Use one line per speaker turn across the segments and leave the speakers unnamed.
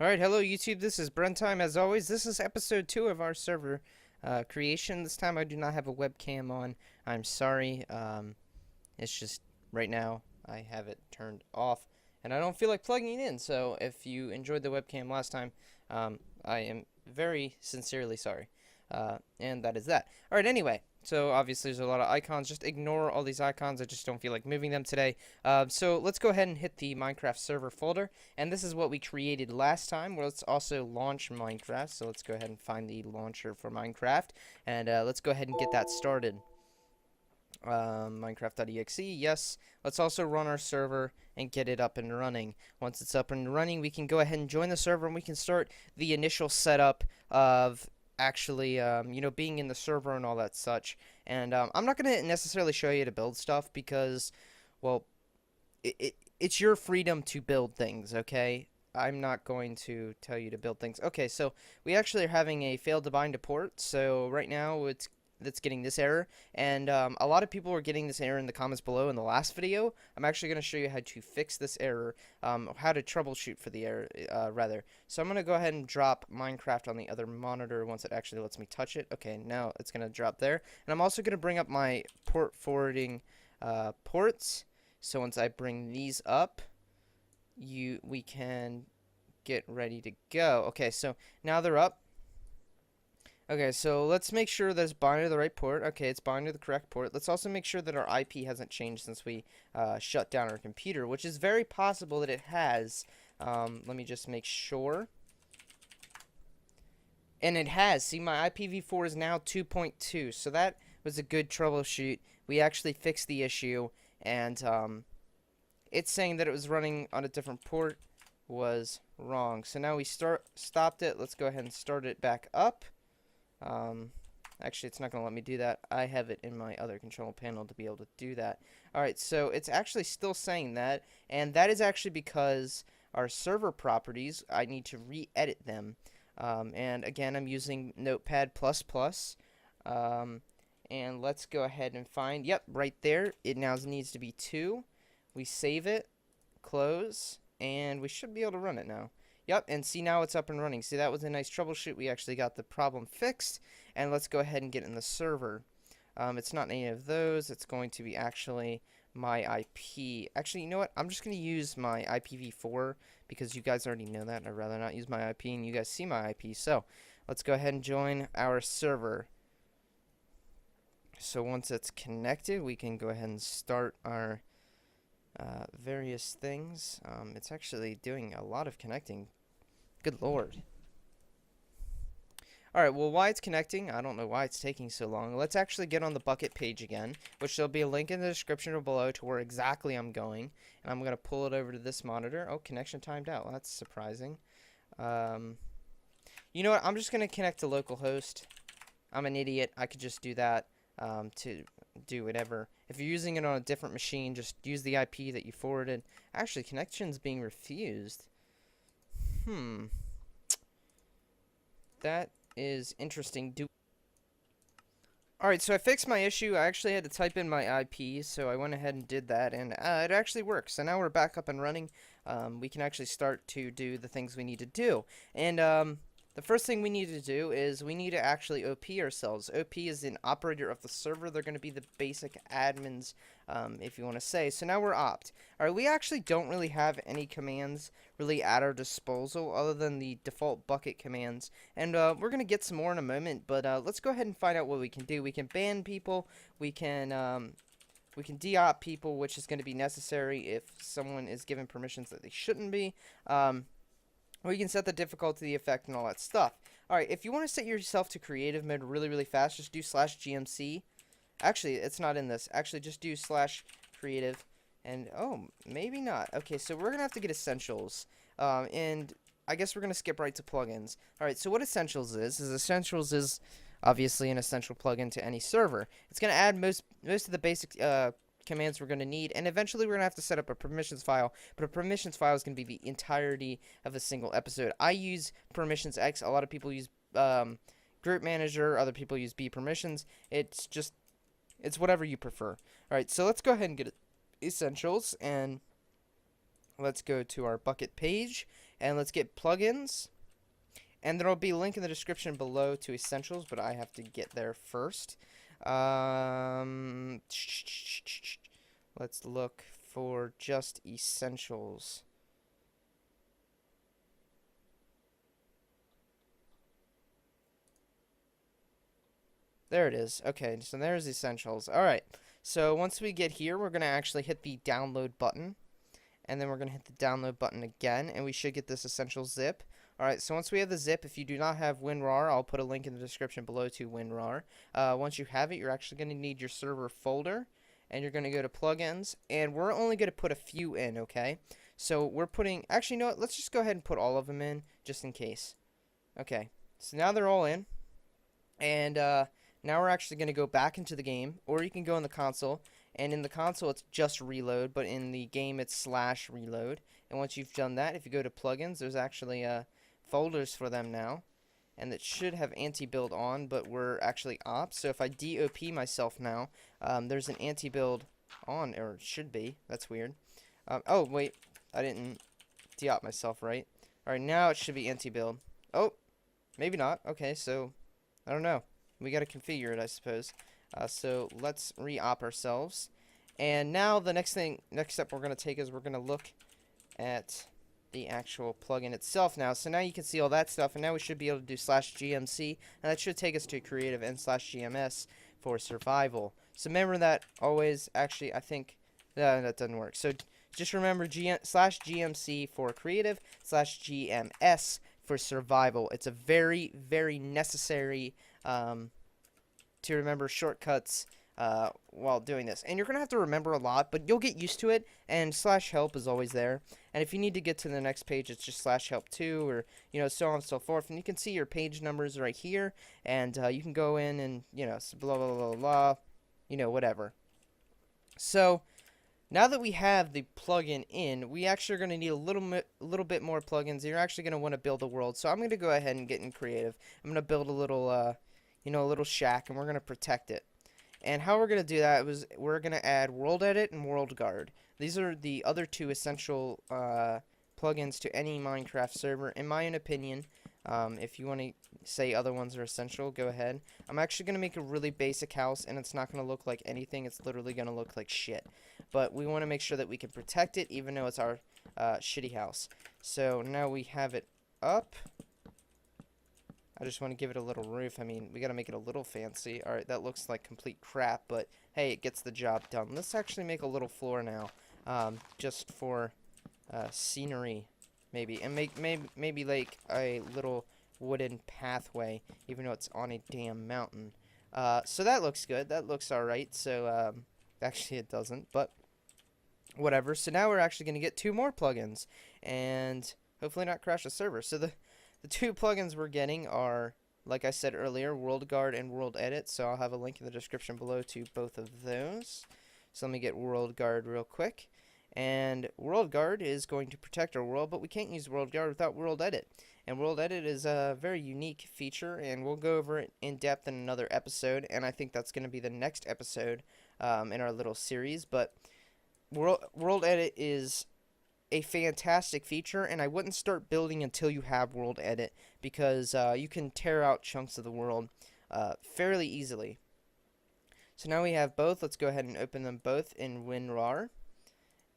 Alright, hello YouTube, this is Brenttime. As always, this is episode 2 of our server creation. This time I do not have a webcam on. I'm sorry, it's just right now I have it turned off and I don't feel like plugging it in. So if you enjoyed the webcam last time, I am very sincerely sorry. And that is that. Alright, anyway, so obviously there's a lot of icons. Just ignore all these icons. I just don't feel like moving them today. So let's go ahead and hit the Minecraft server folder. And this is what we created last time. Well, let's also launch Minecraft. So let's go ahead and find the launcher for Minecraft. And let's go ahead and get that started. Minecraft.exe, yes. Let's also run our server and get it up and running. Once it's up and running, we can go ahead and join the server and we can start the initial setup of actually, being in the server and all that such. And I'm not going to necessarily show you how to build stuff because, well, it's your freedom to build things, okay? I'm not going to tell you to build things. Okay, so we actually are having a failed to bind to port. So right now that's getting this error, and a lot of people were getting this error in the comments below in the last video. I'm actually going to show you how to fix this error, how to troubleshoot for the error, rather. So I'm going to go ahead and drop Minecraft on the other monitor once it actually lets me touch it. Okay, now it's going to drop there, and I'm also going to bring up my port forwarding ports. So once I bring these up, we can get ready to go. Okay, so now they're up. Okay, so let's make sure that it's bound to the right port. Okay, it's bound to the correct port. Let's also make sure that our IP hasn't changed since we shut down our computer, which is very possible that it has. Let me just make sure. And it has. See, my IPv4 is now 2.2, so that was a good troubleshoot. We actually fixed the issue, and it's saying that it was running on a different port was wrong. So now we stopped it. Let's go ahead and start it back up. Actually, it's not going to let me do that. I have it in my other control panel to be able to do that. Alright, so it's actually still saying that, and that is actually because our server properties, I need to re-edit them. And again, I'm using Notepad++. And let's go ahead and find, yep, right there. It now needs to be 2. We save it, close, and we should be able to run it now. Yep, and see, now it's up and running. See, that was a nice troubleshoot. We actually got the problem fixed. And let's go ahead and get in the server. It's not any of those. It's going to be actually my IP. Actually, you know what? I'm just going to use my IPv4 because you guys already know that. I'd rather not use my IP and you guys see my IP. So let's go ahead and join our server. So once it's connected, we can go ahead and start our various things. It's actually doing a lot of connecting. Good lord. Alright, well, why it's connecting, I don't know why it's taking so long. Let's actually get on the Bukkit page again, which there'll be a link in the description below to where exactly I'm going. And I'm going to pull it over to this monitor. Oh, connection timed out. Well, that's surprising. You know what? I'm just going to connect to localhost. I'm an idiot. I could just do that to do whatever. If you're using it on a different machine, just use the IP that you forwarded. Actually, connection's being refused. That is interesting. Alright, so I fixed my issue. I actually had to type in my IP, so I went ahead and did that, and it actually works. So now we're back up and running. We can actually start to do the things we need to do. And the first thing we need to do is we need to actually OP ourselves. OP is an operator of the server. They're going to be the basic admins, if you want to say. So now we're opt. Alright, we actually don't really have any commands really at our disposal other than the default Bukkit commands. And we're going to get some more in a moment, but let's go ahead and find out what we can do. We can ban people. We can de-opt people, which is going to be necessary if someone is given permissions that they shouldn't be. Or you can set the difficulty, the effect, and all that stuff. Alright, if you want to set yourself to creative mode really, really fast, just do /GMC. Actually, it's not in this. Actually, just do /creative. And, oh, maybe not. Okay, so we're going to have to get essentials. And I guess we're going to skip right to plugins. Alright, so what essentials is essentials is obviously an essential plugin to any server. It's going to add most of the basic commands we're going to need, and eventually we're going to have to set up a permissions file, but a permissions file is going to be the entirety of a single episode. I use permissions X. A lot of people use group manager, other people use B permissions. It's whatever you prefer. Alright, so let's go ahead and get essentials, and let's go to our Bukkit page, and let's get plugins. And there will be a link in the description below to Essentials, but I have to get there first. Let's look for just Essentials. There it is. Okay, so there's Essentials. Alright, so once we get here, we're going to actually hit the download button. And then we're going to hit the download button again, and we should get this Essentials zip. Alright, so once we have the zip, if you do not have WinRAR, I'll put a link in the description below to WinRAR. Once you have it, you're actually going to need your server folder, and you're going to go to plugins, and we're only going to put a few in, okay? So we're putting, actually, you know what, let's just go ahead and put all of them in, just in case. Okay, so now they're all in, and now we're actually going to go back into the game, or you can go in the console, and in the console it's just reload, but in the game it's /reload. And once you've done that, if you go to plugins, there's actually folders for them now, and that should have anti-build on, but we're actually ops. So if I DOP myself now, there's an anti-build on, or it should be. That's weird. Oh wait, I didn't DOP myself right. Alright, now it should be anti-build. Oh, maybe not. Okay, so I don't know. We gotta configure it, I suppose. So let's re-op ourselves. And now the next step we're going to take is we're going to look at the actual plugin itself now. So now you can see all that stuff, and now we should be able to do /GMC, and that should take us to creative, and /GMS for survival. So remember that always. Actually, I think that doesn't work. So just remember /GMC for creative, /GMS for survival. It's a very, very necessary to remember shortcuts while doing this. And you're going to have to remember a lot, but you'll get used to it, and /help is always there. And if you need to get to the next page, it's just /help2, or, you know, so on and so forth. And you can see your page numbers right here, and you can go in and, you know, blah, blah, blah, blah, you know, whatever. So now that we have the plugin in, we actually are going to need a little bit more plugins. You're actually going to want to build a world. So I'm going to go ahead and get in creative. I'm going to build a little you know, a little shack, and we're going to protect it. And how we're going to do that is we're going to add World Edit and World Guard. These are the other two essential plugins to any Minecraft server, in my own opinion. If you want to say other ones are essential, go ahead. I'm actually going to make a really basic house, and it's not going to look like anything. It's literally going to look like shit. But we want to make sure that we can protect it, even though it's our shitty house. So now we have it up. I just want to give it a little roof. I mean, we got to make it a little fancy. Alright, that looks like complete crap, but hey, it gets the job done. Let's actually make a little floor now, just for scenery, maybe. And maybe like a little wooden pathway, even though it's on a damn mountain. So that looks good. That looks alright. So, actually it doesn't, but whatever. So now we're actually going to get 2 more plugins, and hopefully not crash the server. So the two plugins we're getting are, like I said earlier, World Guard and World Edit, so I'll have a link in the description below to both of those. So let me get World Guard real quick. And World Guard is going to protect our world, but we can't use World Guard without World Edit. And World Edit is a very unique feature, and we'll go over it in depth in another episode, and I think that's going to be the next episode in our little series. But World Edit is a fantastic feature, and I wouldn't start building until you have World Edit, because you can tear out chunks of the world fairly easily. So now we have both. Let's go ahead and open them both in WinRAR.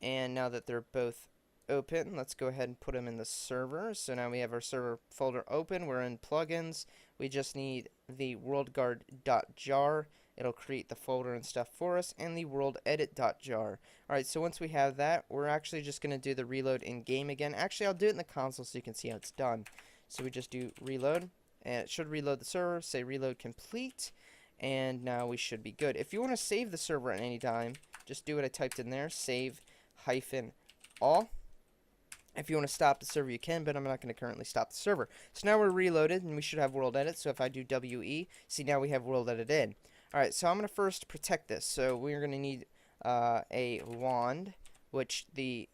And now that they're both open, let's go ahead and put them in the server. So now we have our server folder open. We're in plugins. We just need the worldguard.jar. It'll create the folder and stuff for us, and the worldedit.jar. Alright, so once we have that, we're actually just going to do the reload in-game again. Actually, I'll do it in the console so you can see how it's done. So we just do reload, and it should reload the server, say reload complete, and now we should be good. If you want to save the server at any time, just do what I typed in there, save-all. If you want to stop the server, you can, but I'm not going to currently stop the server. So now we're reloaded, and we should have World Edit. So if I do WE, see, now we have World Edit in. Alright, so I'm going to first protect this. So we're going to need a wand, which the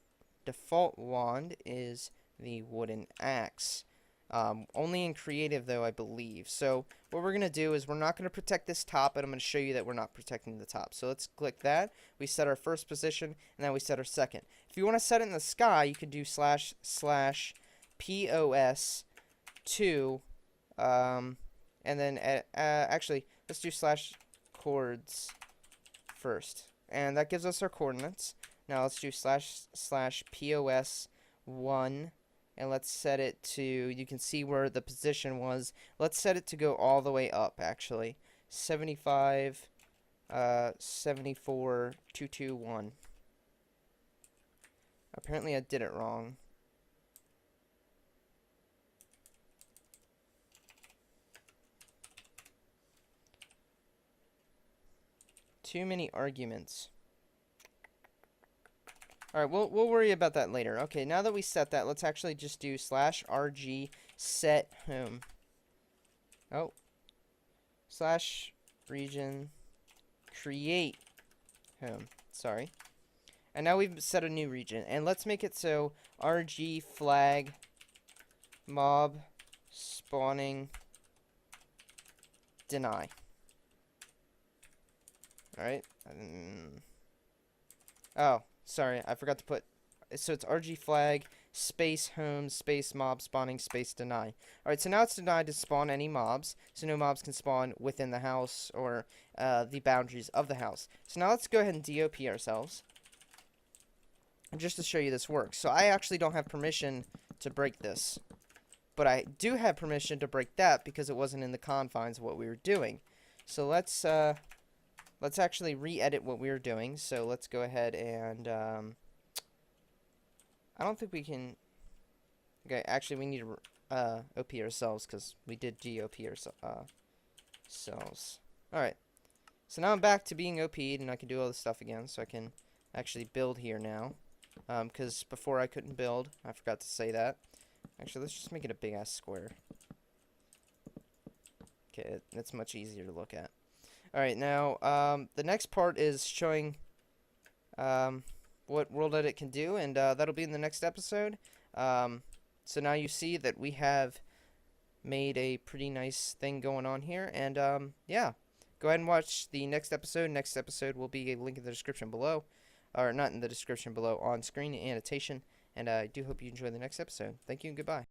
default wand is the wooden axe. Only in creative, though, I believe. So what we're going to do is we're not going to protect this top, and I'm going to show you that we're not protecting the top. So let's click that. We set our first position, and then we set our second. If you want to set it in the sky, you could do //POS2, and then, actually, let's do /chords first. And that gives us our coordinates. Now let's do //POS1. And let's set it to, you can see where the position was. Let's set it to go all the way up, actually. 75, 74, 221. Apparently I did it wrong. Too many arguments. Alright, we'll worry about that later. Okay, now that we set that, let's actually just do /rg set home. Oh. /region create home. Sorry. And now we've set a new region. And let's make it so rg flag mob spawning deny. Alright. Oh. Sorry, I forgot to put, so it's RG flag, space home, space mob spawning, space deny. Alright, so now it's denied to spawn any mobs, so no mobs can spawn within the house or the boundaries of the house. So now let's go ahead and DOP ourselves, just to show you this works. So I actually don't have permission to break this, but I do have permission to break that because it wasn't in the confines of what we were doing. So let's actually re-edit what we were doing. So let's go ahead and, I don't think we can, okay, actually we need to, OP ourselves, because we did GOP ourselves. Alright, so now I'm back to being OP'd, and I can do all this stuff again, so I can actually build here now, because before I couldn't build. I forgot to say that. Actually, let's just make it a big-ass square. Okay, that's much easier to look at. Alright, now, the next part is showing what World Edit can do, and that'll be in the next episode. So now you see that we have made a pretty nice thing going on here, and yeah, go ahead and watch the next episode. Next episode will be a link in the description below, or not in the description below, on screen annotation, and I do hope you enjoy the next episode. Thank you and goodbye.